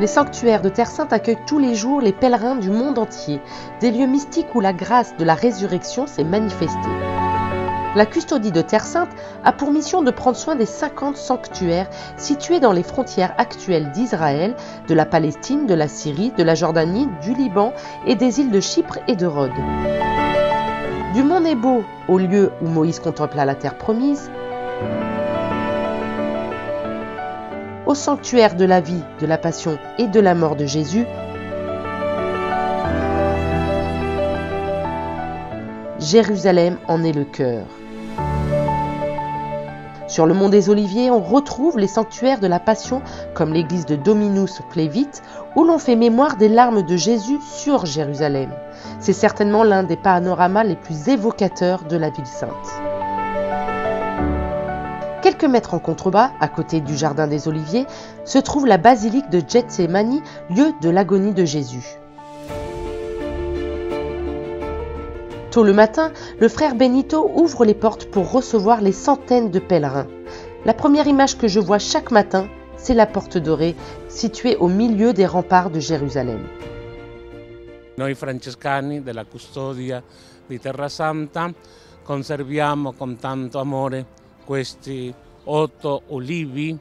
Les sanctuaires de Terre Sainte accueillent tous les jours les pèlerins du monde entier, des lieux mystiques où la grâce de la résurrection s'est manifestée. La custodie de Terre Sainte a pour mission de prendre soin des 50 sanctuaires situés dans les frontières actuelles d'Israël, de la Palestine, de la Syrie, de la Jordanie, du Liban et des îles de Chypre et de Rhodes. Du mont Nebo au lieu où Moïse contempla la terre promise, au sanctuaire de la vie, de la passion et de la mort de Jésus, Jérusalem en est le cœur. Sur le mont des Oliviers, on retrouve les sanctuaires de la Passion comme l'église de Dominus Flevit, où l'on fait mémoire des larmes de Jésus sur Jérusalem. C'est certainement l'un des panoramas les plus évocateurs de la ville sainte. Quelques mètres en contrebas, à côté du jardin des Oliviers, se trouve la basilique de Gethsémani, lieu de l'agonie de Jésus. Tôt le matin, le frère Benito ouvre les portes pour recevoir les centaines de pèlerins. La première image que je vois chaque matin, c'est la porte dorée, située au milieu des remparts de Jérusalem. Noi francescani della custodia di Terra Santa conserviamo con tanto amore questi 8 olivi.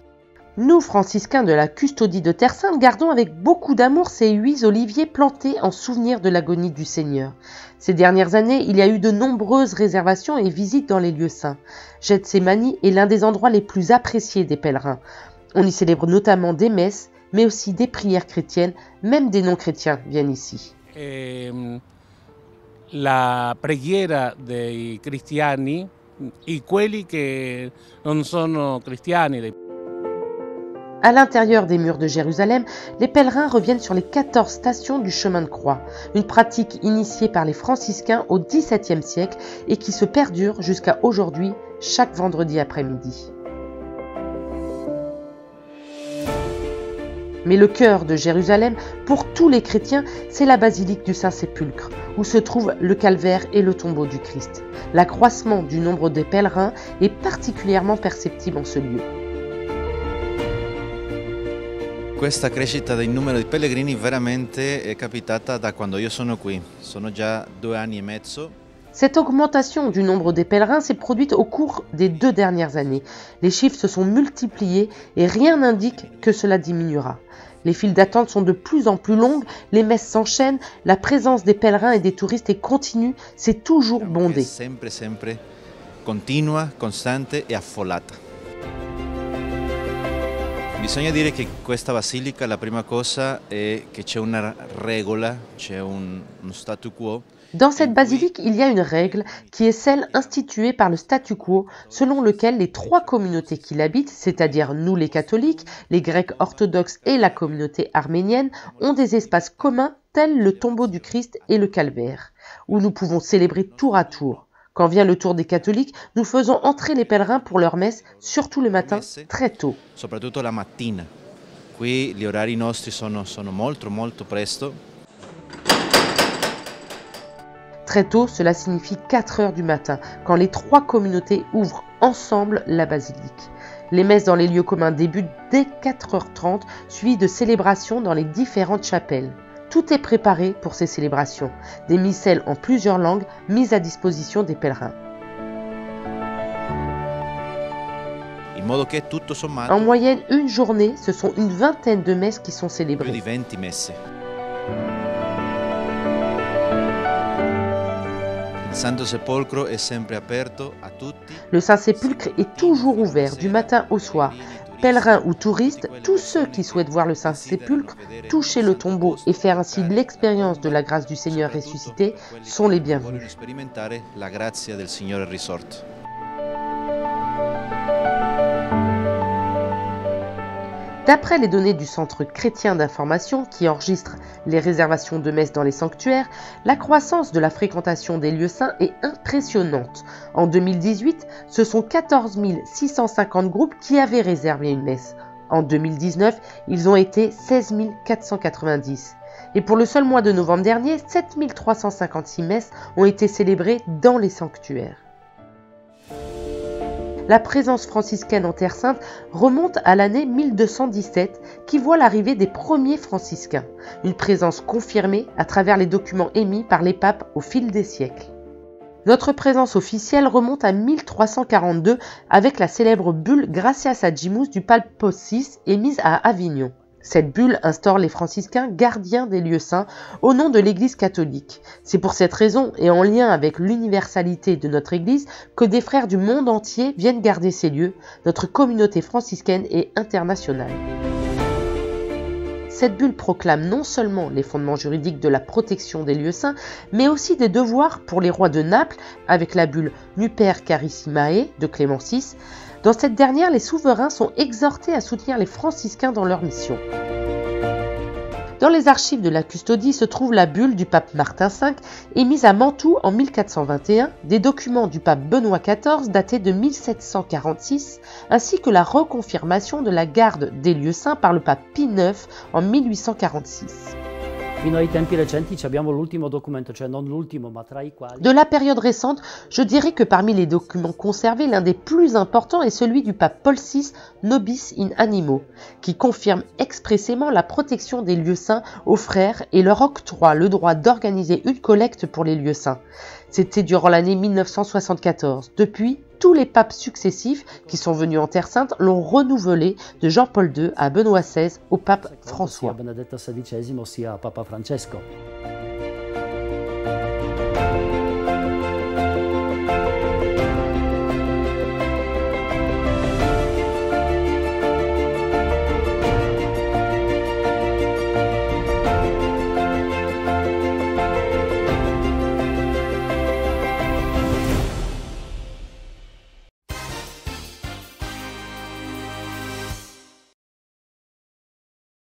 Nous, franciscains de la custodie de Terre Sainte, gardons avec beaucoup d'amour ces 8 oliviers plantés en souvenir de l'agonie du Seigneur. Ces dernières années, il y a eu de nombreuses réservations et visites dans les lieux saints. Gethsémani est l'un des endroits les plus appréciés des pèlerins. On y célèbre notamment des messes, mais aussi des prières chrétiennes, même des non-chrétiens viennent ici. La preghiera dei cristiani e quelli che non sono cristiani. À l'intérieur des murs de Jérusalem, les pèlerins reviennent sur les 14 stations du chemin de croix, une pratique initiée par les franciscains au XVIIe siècle et qui se perdure jusqu'à aujourd'hui, chaque vendredi après-midi. Mais le cœur de Jérusalem, pour tous les chrétiens, c'est la basilique du Saint-Sépulcre, où se trouvent le calvaire et le tombeau du Christ. L'accroissement du nombre des pèlerins est particulièrement perceptible en ce lieu. Questa crescita del numero di pellegrini veramente è capitata da quando io sono qui. Sono già 2 anni e mezzo. Cette augmentation du nombre des pèlerins s'est produite au cours des 2 dernières années. Les chiffres se sont multipliés et rien n'indique que cela diminuera. Les files d'attente sont de plus en plus longues, les messes s'enchaînent, la présence des pèlerins et des touristes est continue, c'est toujours bondé. Sempre continua, costante e affollata. Bisogna dire che questa basilica, la prima cosa è che c'è una regola, c'è uno statu quo. Dans cette basilique, il y a une règle qui est celle instituée par le statu quo, selon lequel les 3 communautés qui l'habitent, c'est-à-dire nous les catholiques, les grecs orthodoxes et la communauté arménienne, ont des espaces communs tels le tombeau du Christ et le calvaire, où nous pouvons célébrer tour à tour. Quand vient le tour des catholiques, nous faisons entrer les pèlerins pour leur messe, surtout le matin, très tôt. Soprattutto la mattina. Qui gli orari nostri sono molto presto. Très tôt, cela signifie 4 heures du matin, quand les 3 communautés ouvrent ensemble la basilique. Les messes dans les lieux communs débutent dès 4h30, suivies de célébrations dans les différentes chapelles. Tout est préparé pour ces célébrations, des missels en plusieurs langues mises à disposition des pèlerins. En moyenne, une journée, ce sont une vingtaine de messes qui sont célébrées. Le Saint-Sépulcre est toujours ouvert du matin au soir. Pèlerins ou touristes, tous ceux qui souhaitent voir le Saint-Sépulcre, toucher le tombeau et faire ainsi l'expérience de la grâce du Seigneur ressuscité sont les bienvenus. D'après les données du Centre chrétien d'information qui enregistre les réservations de messes dans les sanctuaires, la croissance de la fréquentation des lieux saints est impressionnante. En 2018, ce sont 14 650 groupes qui avaient réservé une messe. En 2019, ils ont été 16 490. Et pour le seul mois de novembre dernier, 7 356 messes ont été célébrées dans les sanctuaires. La présence franciscaine en Terre Sainte remonte à l'année 1217 qui voit l'arrivée des premiers franciscains, une présence confirmée à travers les documents émis par les papes au fil des siècles. Notre présence officielle remonte à 1342 avec la célèbre bulle Gratias Agimus du pape Paul VI émise à Avignon. Cette bulle instaure les franciscains gardiens des lieux saints au nom de l'Église catholique. C'est pour cette raison et en lien avec l'universalité de notre Église que des frères du monde entier viennent garder ces lieux. Notre communauté franciscaine est internationale. Cette bulle proclame non seulement les fondements juridiques de la protection des lieux saints, mais aussi des devoirs pour les rois de Naples avec la bulle Nuper Carissimae de Clément VI. Dans cette dernière, les souverains sont exhortés à soutenir les franciscains dans leur mission. Dans les archives de la custodie se trouve la bulle du pape Martin V émise à Mantoue en 1421, des documents du pape Benoît XIV datés de 1746, ainsi que la reconfirmation de la garde des lieux saints par le pape Pie IX en 1846. De la période récente, je dirais que parmi les documents conservés, l'un des plus importants est celui du pape Paul VI, Nobis in Animo, qui confirme expressément la protection des lieux saints aux frères et leur octroie le droit d'organiser une collecte pour les lieux saints. C'était durant l'année 1974. Depuis, tous les papes successifs qui sont venus en Terre Sainte l'ont renouvelé de Jean-Paul II à Benoît XVI au pape François.